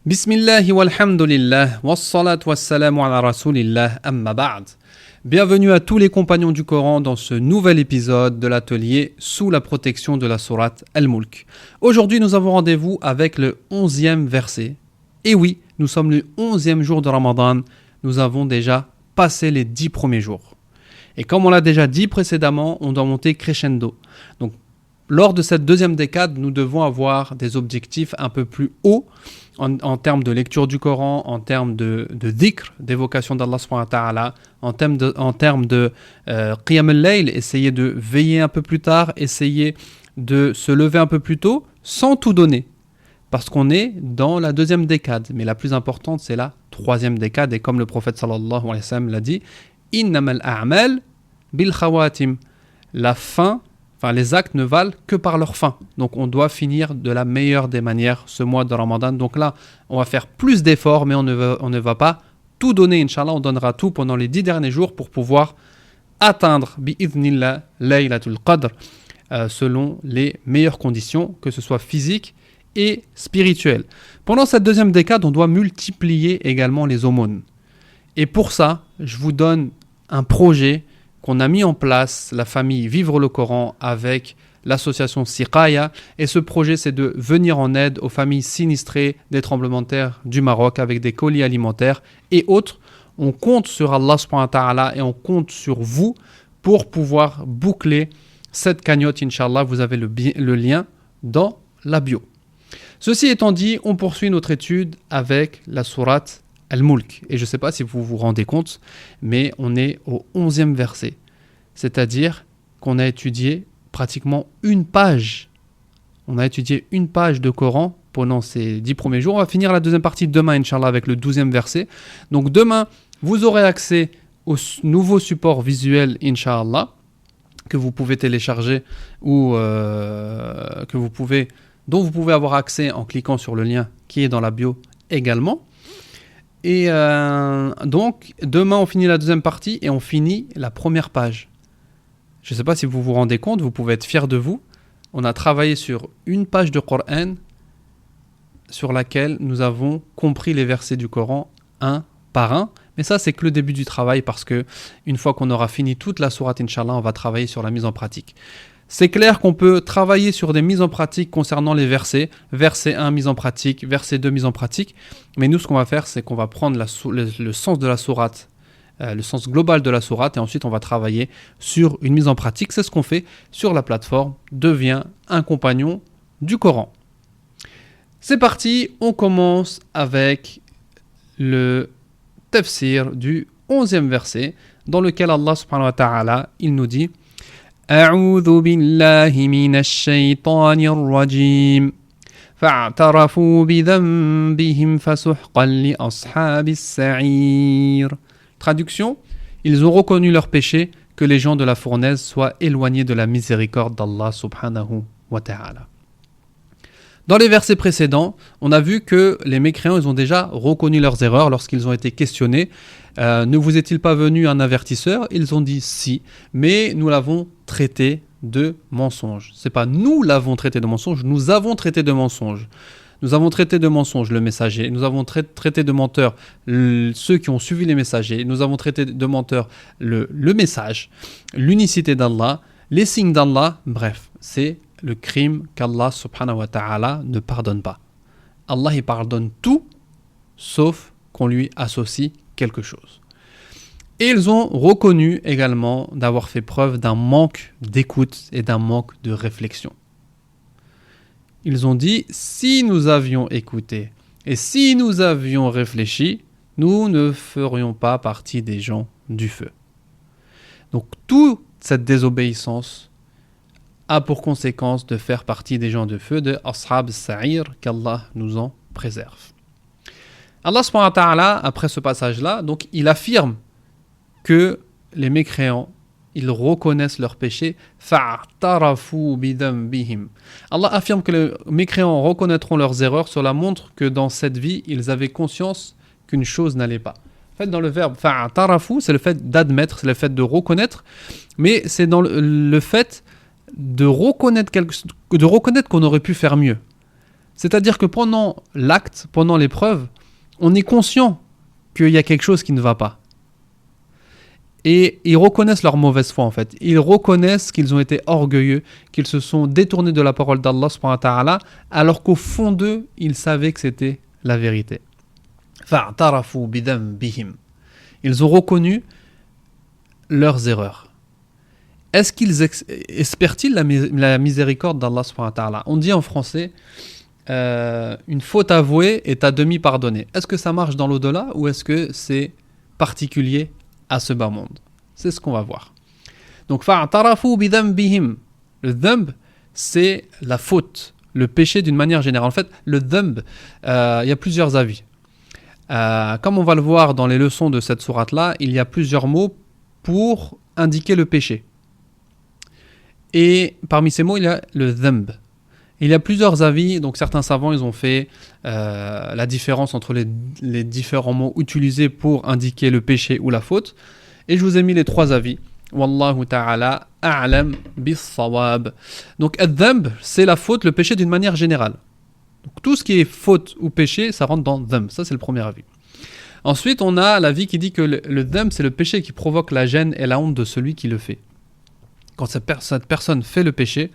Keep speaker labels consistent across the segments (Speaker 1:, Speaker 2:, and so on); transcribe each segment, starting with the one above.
Speaker 1: Bismillah walhamdulillah, wassalat wassalamu ala rasulillah, amma ba'd. Bienvenue à tous les compagnons du Coran dans ce nouvel épisode de l'atelier sous la protection de la sourate Al-Mulk. Aujourd'hui, nous avons rendez-vous avec le 11e verset. Et oui, nous sommes le 11e jour de Ramadan. Nous avons déjà passé les 10 premiers jours. Et comme on l'a déjà dit précédemment, on doit monter crescendo. Donc, lors de cette deuxième décade, nous devons avoir des objectifs un peu plus hauts en termes de lecture du Coran, en termes de dhikr, d'évocation d'Allah subhanahu wa ta'ala, en termes de qiyam al-layl, essayer de veiller un peu plus tard, essayer de se lever un peu plus tôt, sans tout donner. Parce qu'on est dans la deuxième décade. Mais la plus importante, c'est la troisième décade. Et comme le prophète sallallahu alayhi wa sallam l'a dit, « Innamal a'mal bil khawatim » les actes ne valent que par leur fin. Donc on doit finir de la meilleure des manières ce mois de Ramadan. Donc là, on va faire plus d'efforts, mais on ne va pas tout donner, Inch'Allah. On donnera tout pendant les 10 derniers jours pour pouvoir atteindre, bi'idhnillah, laylatul qadr, selon les meilleures conditions, que ce soit physiques et spirituelles. Pendant cette deuxième décade, on doit multiplier également les aumônes. Et pour ça, je vous donne un projet qu'on a mis en place, la famille Vivre le Coran, avec l'association Siqaya. Et ce projet, c'est de venir en aide aux familles sinistrées des tremblements de terre du Maroc avec des colis alimentaires et autres. On compte sur Allah subhanahu wa ta'ala et on compte sur vous pour pouvoir boucler cette cagnotte, Inch'Allah. Vous avez le lien dans la bio. Ceci étant dit, on poursuit notre étude avec la sourate Al-Mulk. Et je ne sais pas si vous vous rendez compte, mais on est au 11e verset. C'est-à-dire qu'on a étudié pratiquement une page. On a étudié une page de Coran pendant ces 10 premiers jours. On va finir la deuxième partie demain, Inch'Allah, avec le 12e verset. Donc demain, vous aurez accès au nouveau support visuel, Inch'Allah, que vous pouvez télécharger ou dont vous pouvez avoir accès en cliquant sur le lien qui est dans la bio également. Et donc, demain, on finit la deuxième partie et on finit la première page. Je ne sais pas si vous vous rendez compte, vous pouvez être fiers de vous. On a travaillé sur une page de Coran sur laquelle nous avons compris les versets du Coran un par un. Mais ça, c'est que le début du travail parce que une fois qu'on aura fini toute la sourate, Inch'Allah, on va travailler sur la mise en pratique. C'est clair qu'on peut travailler sur des mises en pratique concernant les versets. Verset 1, mise en pratique. Verset 2, mise en pratique. Mais nous, ce qu'on va faire, c'est qu'on va prendre le sens de la sourate, le sens global de la sourate, et ensuite, on va travailler sur une mise en pratique. C'est ce qu'on fait sur la plateforme Deviens un compagnon du Coran. C'est parti, on commence avec le tafsir du 11e verset, dans lequel Allah subhanahu wa ta'ala, il nous dit « أعوذ بالله من الشيطان الرجيم فاعترفوا بذنبهم فسحقا لأصحاب السعير. Traduction, ils ont reconnu leur péché, que les gens de la fournaise soient éloignés de la miséricorde d'Allah subhanahu wa ta'ala. Dans les versets précédents, on a vu que les mécréants, ils ont déjà reconnu leurs erreurs lorsqu'ils ont été questionnés. Ne vous est-il pas venu un avertisseur ? Ils ont dit si, mais nous l'avons traité de mensonge. C'est pas nous l'avons traité de mensonge, nous avons traité de mensonge. Nous avons traité de mensonge le messager, nous avons traité de menteurs ceux qui ont suivi les messagers, nous avons traité de menteurs le message, l'unicité d'Allah, les signes d'Allah, bref, c'est le crime qu'Allah subhanahu wa ta'ala ne pardonne pas. Allah il pardonne tout, sauf qu'on lui associe quelque chose. Et ils ont reconnu également d'avoir fait preuve d'un manque d'écoute et d'un manque de réflexion. Ils ont dit, si nous avions écouté et si nous avions réfléchi, nous ne ferions pas partie des gens du feu. Donc toute cette désobéissance a pour conséquence de faire partie des gens de feu, de Ashab Sa'ir, qu'Allah nous en préserve. Allah subhanahu wa ta'ala, après ce passage-là, donc il affirme que les mécréants, ils reconnaissent leurs péchés. Fa'tarafu bidhanbihim. Allah affirme que les mécréants reconnaîtront leurs erreurs. Cela montre que dans cette vie, ils avaient conscience qu'une chose n'allait pas. En fait, dans le verbe fa'tarafu, c'est le fait d'admettre, c'est le fait de reconnaître, mais c'est dans le fait de reconnaître qu'on aurait pu faire mieux. C'est-à-dire que pendant l'acte, pendant l'épreuve, on est conscient qu'il y a quelque chose qui ne va pas. Et ils reconnaissent leur mauvaise foi en fait. Ils reconnaissent qu'ils ont été orgueilleux, qu'ils se sont détournés de la parole d'Allah subhanahu wa ta'ala, alors qu'au fond d'eux, ils savaient que c'était la vérité. فَاعْتَرَفُوا بِذَنبِهِمْ. Ils ont reconnu leurs erreurs. Est-ce qu'ils espèrent-ils la miséricorde d'Allah subhanahu wa ta'ala? On dit en français, une faute avouée est à demi pardonnée. Est-ce que ça marche dans l'au-delà ou est-ce que c'est particulier à ce bas monde? C'est ce qu'on va voir. Donc, فَاعْتَرَفُوا بِذَنبِهِمْ. Le dhanb, c'est la faute, le péché d'une manière générale. En fait, le dhanb, il y a plusieurs avis. Comme on va le voir dans les leçons de cette sourate-là, il y a plusieurs mots pour indiquer le péché. Et parmi ces mots, il y a le dhanb. Il y a plusieurs avis, donc certains savants ils ont fait la différence entre les différents mots utilisés pour indiquer le péché ou la faute. Et je vous ai mis les trois avis. Wallahu ta'ala a'lam bis-sawab. Donc ad-dhanb, c'est la faute, le péché d'une manière générale. Donc, tout ce qui est faute ou péché, ça rentre dans dhanb. Ça c'est le premier avis. Ensuite, on a l'avis qui dit que le dhanb, c'est le péché qui provoque la gêne et la honte de celui qui le fait. Quand cette personne fait le péché,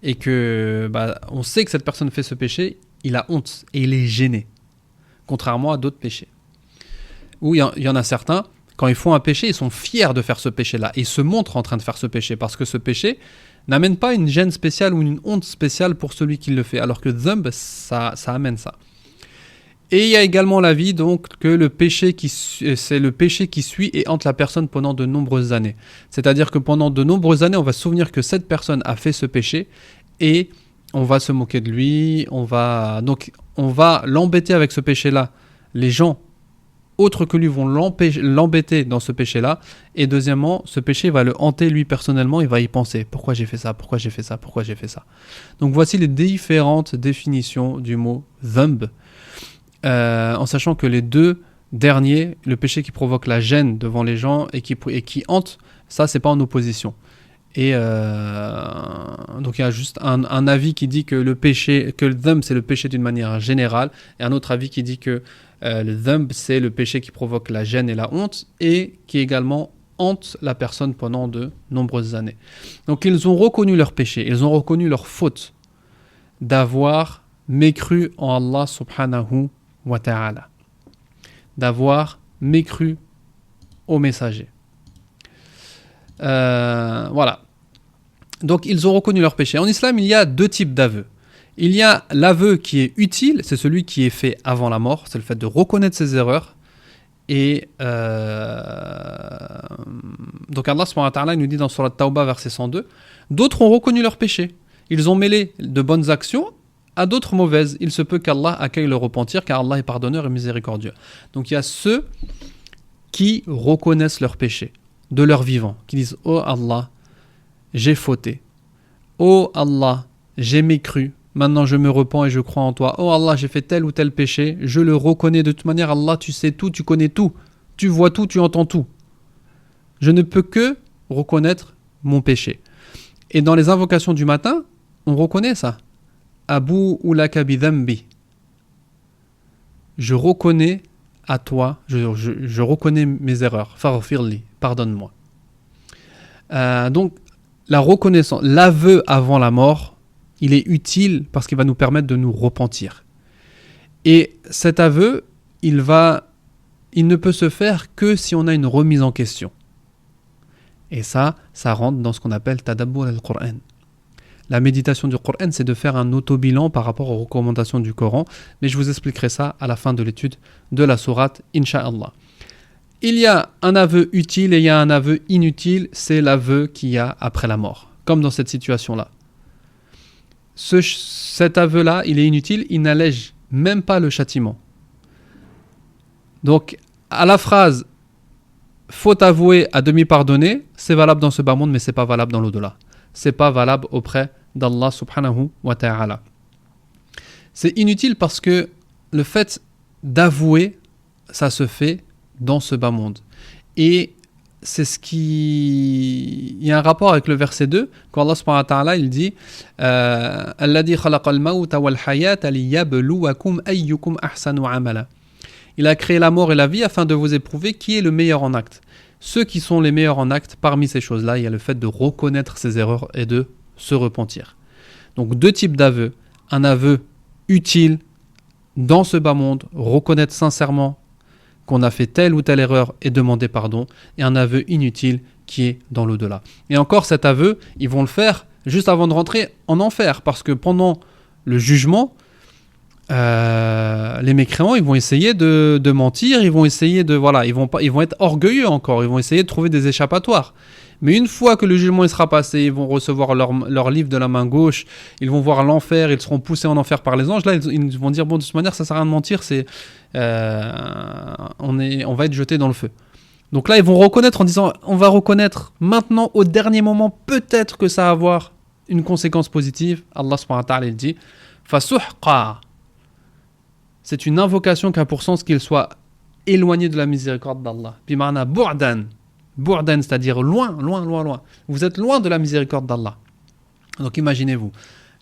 Speaker 1: et que on sait que cette personne fait ce péché, il a honte et il est gêné, contrairement à d'autres péchés. Où il y en a certains, quand ils font un péché, ils sont fiers de faire ce péché-là, et ils se montrent en train de faire ce péché, parce que ce péché n'amène pas une gêne spéciale ou une honte spéciale pour celui qui le fait, alors que dhanb, ça amène ça. Et il y a également l'avis donc que c'est le péché qui suit et hante la personne pendant de nombreuses années. C'est-à-dire que pendant de nombreuses années, on va se souvenir que cette personne a fait ce péché et on va se moquer de lui, on va l'embêter avec ce péché-là. Les gens autres que lui vont l'embêter dans ce péché-là. Et deuxièmement, ce péché va le hanter lui personnellement, il va y penser. Pourquoi j'ai fait ça? Pourquoi j'ai fait ça? Pourquoi j'ai fait ça? Donc voici les différentes définitions du mot dhanb. En sachant que les deux derniers, le péché qui provoque la gêne devant les gens et qui hante, ça c'est pas en opposition. Et donc il y a juste un avis qui dit que le dhanb c'est le péché d'une manière générale, et un autre avis qui dit que le dhanb c'est le péché qui provoque la gêne et la honte, et qui également hante la personne pendant de nombreuses années. Donc ils ont reconnu leur péché, ils ont reconnu leur faute d'avoir mécru en Allah subhanahu wa ta'ala, d'avoir mécru au messager. Voilà. Donc ils ont reconnu leur péché. En islam, il y a deux types d'aveux. Il y a l'aveu qui est utile, c'est celui qui est fait avant la mort, c'est le fait de reconnaître ses erreurs. Et donc Allah subhanahu wa ta'ala nous dit dans Surat Tawbah verset 102, d'autres ont reconnu leur péché. Ils ont mêlé de bonnes actions à d'autres mauvaises. Il se peut qu'Allah accueille le repentir, car Allah est pardonneur et miséricordieux. Donc il y a ceux qui reconnaissent leur péché de leur vivant, qui disent « Oh Allah, j'ai fauté. Oh Allah, j'ai mécru. Maintenant je me repens et je crois en toi. Oh Allah, j'ai fait tel ou tel péché. Je le reconnais. De toute manière, Allah, tu sais tout, tu connais tout. Tu vois tout, tu entends tout. Je ne peux que reconnaître mon péché. » Et dans les invocations du matin, on reconnaît ça. Abu ulaka bidhambi. Je reconnais à toi, je reconnais mes erreurs. Faghfirli, pardonne-moi. Donc, la reconnaissance, l'aveu avant la mort, il est utile parce qu'il va nous permettre de nous repentir. Et cet aveu, il ne peut se faire que si on a une remise en question. Et ça rentre dans ce qu'on appelle tadabbur al-Qur'an. La méditation du Coran, c'est de faire un auto-bilan par rapport aux recommandations du Coran, mais je vous expliquerai ça à la fin de l'étude de la sourate, Inch'Allah. Il y a un aveu utile et il y a un aveu inutile, c'est l'aveu qu'il y a après la mort, comme dans cette situation-là. Cet aveu-là, il est inutile, il n'allège même pas le châtiment. Donc, à la phrase « faute avouée à demi pardonnée », c'est valable dans ce bas monde, mais c'est pas valable dans l'au-delà. C'est pas valable auprès d'Allah subhanahu wa ta'ala. C'est inutile parce que le fait d'avouer, ça se fait dans ce bas monde. Et c'est ce qui... Il y a un rapport avec le verset 2, quand Allah subhanahu wa ta'ala, il dit Alladhi khalaqal mawta wal hayata liyabluwakum ayyukum ahsanu amala. Il a créé la mort et la vie afin de vous éprouver qui est le meilleur en acte. Ceux qui sont les meilleurs en acte, parmi ces choses-là, il y a le fait de reconnaître ses erreurs et de se repentir. Donc 2 types d'aveux. Un aveu utile dans ce bas monde, reconnaître sincèrement qu'on a fait telle ou telle erreur et demander pardon, et un aveu inutile qui est dans l'au-delà. Et encore cet aveu, ils vont le faire juste avant de rentrer en enfer, parce que pendant le jugement, les mécréants, ils vont essayer de mentir, ils vont essayer de... Voilà, ils vont être orgueilleux encore, ils vont essayer de trouver des échappatoires. Mais une fois que le jugement il sera passé, ils vont recevoir leur livre de la main gauche, ils vont voir l'enfer, ils seront poussés en enfer par les anges. Là, ils vont dire, bon, de toute manière, ça sert à rien de mentir, on va être jeté dans le feu. Donc là, ils vont reconnaître en disant, on va reconnaître maintenant, au dernier moment, peut-être que ça va avoir une conséquence positive. Allah subhanahu wa ta'ala, il dit, fasuhqa. C'est une invocation qui a pour sens qu'il soit éloigné de la miséricorde d'Allah. Bima'na bu'dan. Bu'dan, c'est-à-dire loin. Vous êtes loin de la miséricorde d'Allah. Donc imaginez-vous.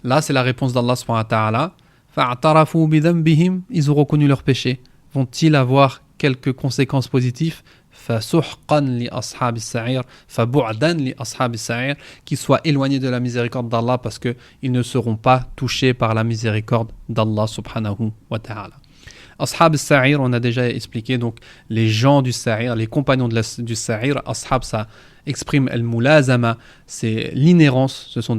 Speaker 1: Là, c'est la réponse d'Allah subhanahu wa ta'ala. Fa'atarafu bidhanbihim. Ils ont reconnu leur péché. Vont-ils avoir quelques conséquences positives? Fasuhqan li ashab as-sa'ir. Fabu'dan li ashab as-sa'ir. Qu'ils soient éloignés de la miséricorde d'Allah parce qu'ils ne seront pas touchés par la miséricorde d'Allah subhanahu wa ta'ala. Ashab al-Sa'ir, on a déjà expliqué, donc les gens du Sa'ir, les compagnons du Sa'ir. Ashab, ça exprime al-mulazama, c'est l'inhérence, ce sont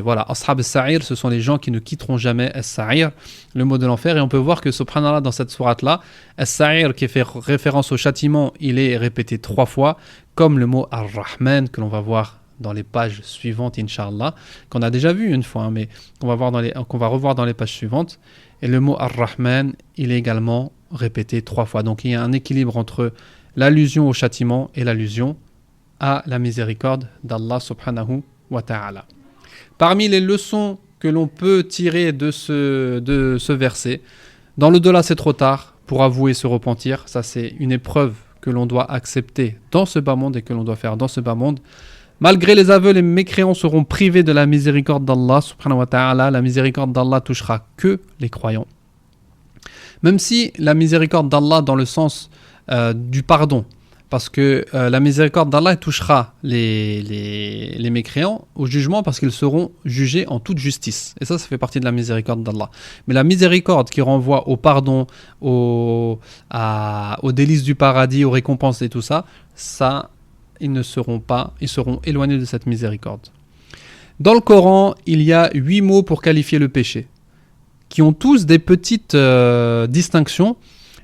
Speaker 1: voilà, Ashab al-Sa'ir, ce sont les gens qui ne quitteront jamais al-Sa'ir, le mot de l'enfer. Et on peut voir que subhanallah, dans cette sourate-là, al-Sa'ir qui fait référence au châtiment, il est répété 3 fois, comme le mot ar-Rahman que l'on va voir dans les pages suivantes, Inch'Allah, qu'on a déjà vu une fois, mais qu'on va revoir dans les pages suivantes. Et le mot Ar-Rahman, il est également répété 3 fois. Donc il y a un équilibre entre l'allusion au châtiment et l'allusion à la miséricorde d'Allah subhanahu wa ta'ala. Parmi les leçons que l'on peut tirer de ce verset, dans l'au-delà c'est trop tard pour avouer et se repentir. Ça c'est une épreuve que l'on doit accepter dans ce bas monde et que l'on doit faire dans ce bas monde. Malgré les aveux, les mécréants seront privés de la miséricorde d'Allah subhanahu wa ta'ala. La miséricorde d'Allah touchera que les croyants. Même si la miséricorde d'Allah dans le sens du pardon, parce que la miséricorde d'Allah touchera les mécréants au jugement parce qu'ils seront jugés en toute justice. Et ça fait partie de la miséricorde d'Allah. Mais la miséricorde qui renvoie au pardon, aux délices du paradis, aux récompenses et tout ça, ils seront éloignés de cette miséricorde. Dans le Coran, il y a 8 mots pour qualifier le péché, qui ont tous des petites distinctions.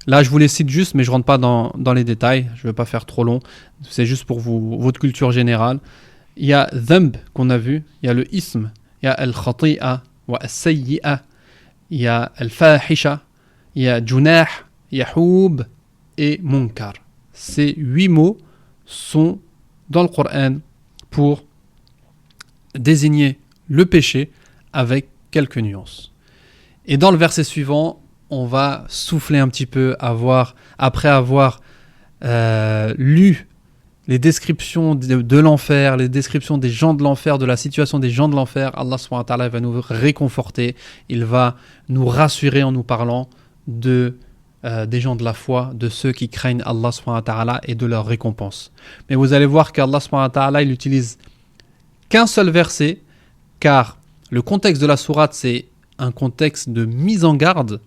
Speaker 1: Là, je vous les cite juste, mais je ne rentre pas dans les détails, je ne vais pas faire trop long, c'est juste pour votre culture générale. Il y a dhanb qu'on a vu, il y a le ism, il y a al-khati'a, wa al-sayyi'a, il y a al-fahisha, il y a junah, yahoub et munkar. Ces 8 mots sont dans le Coran pour désigner le péché avec quelques nuances. Et dans le verset suivant, on va souffler un petit peu après avoir lu les descriptions de l'enfer, les descriptions des gens de l'enfer, de la situation des gens de l'enfer. Allah subhanahu wa ta'ala va nous réconforter, il va nous rassurer en nous parlant des gens de la foi, de ceux qui craignent Allah subhanahu wa ta'ala et de leur récompense. Mais vous allez voir qu'Allah subhanahu wa ta'ala, il n'utilise qu'un seul verset, car le contexte de la sourate, c'est un contexte de mise en garde,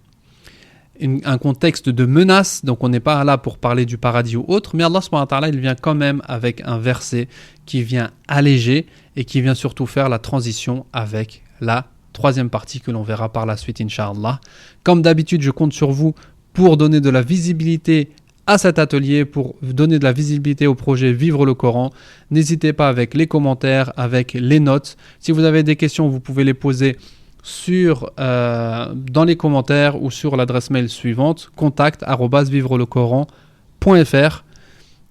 Speaker 1: un contexte de menace, donc on n'est pas là pour parler du paradis ou autre, mais Allah subhanahu wa ta'ala, il vient quand même avec un verset qui vient alléger et qui vient surtout faire la transition avec la 3e partie que l'on verra par la suite, Inch'Allah. Comme d'habitude, je compte sur vous pour donner de la visibilité à cet atelier, pour donner de la visibilité au projet Vivre le Coran. N'hésitez pas avec les commentaires, avec les notes. Si vous avez des questions, vous pouvez les poser dans les commentaires ou sur l'adresse mail suivante, contact@vivrelecoran.fr.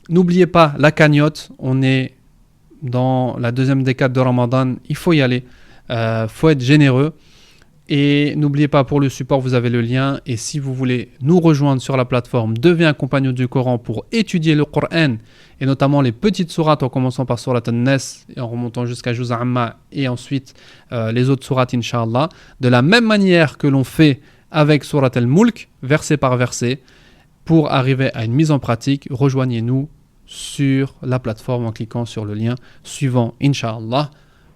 Speaker 1: N'oubliez pas la cagnotte, on est dans la 2e décade de Ramadan, il faut y aller, faut être généreux. Et n'oubliez pas, pour le support, vous avez le lien. Et si vous voulez nous rejoindre sur la plateforme, devenez un compagnon du Coran pour étudier le Coran, et notamment les petites sourates, en commençant par Surat An-Nas et en remontant jusqu'à Juz' Amma, et ensuite les autres sourates, Inch'Allah. De la même manière que l'on fait avec Surat Al-Mulk, verset par verset, pour arriver à une mise en pratique, rejoignez-nous sur la plateforme en cliquant sur le lien suivant, Inch'Allah.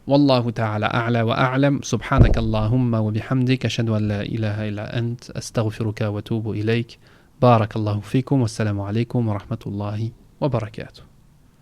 Speaker 1: والله تعالى أعلى وأعلم سبحانك اللهم وبحمدك أشهد أن لا إله إلا أنت أستغفرك وأتوب إليك بارك الله فيكم والسلام عليكم ورحمة الله وبركاته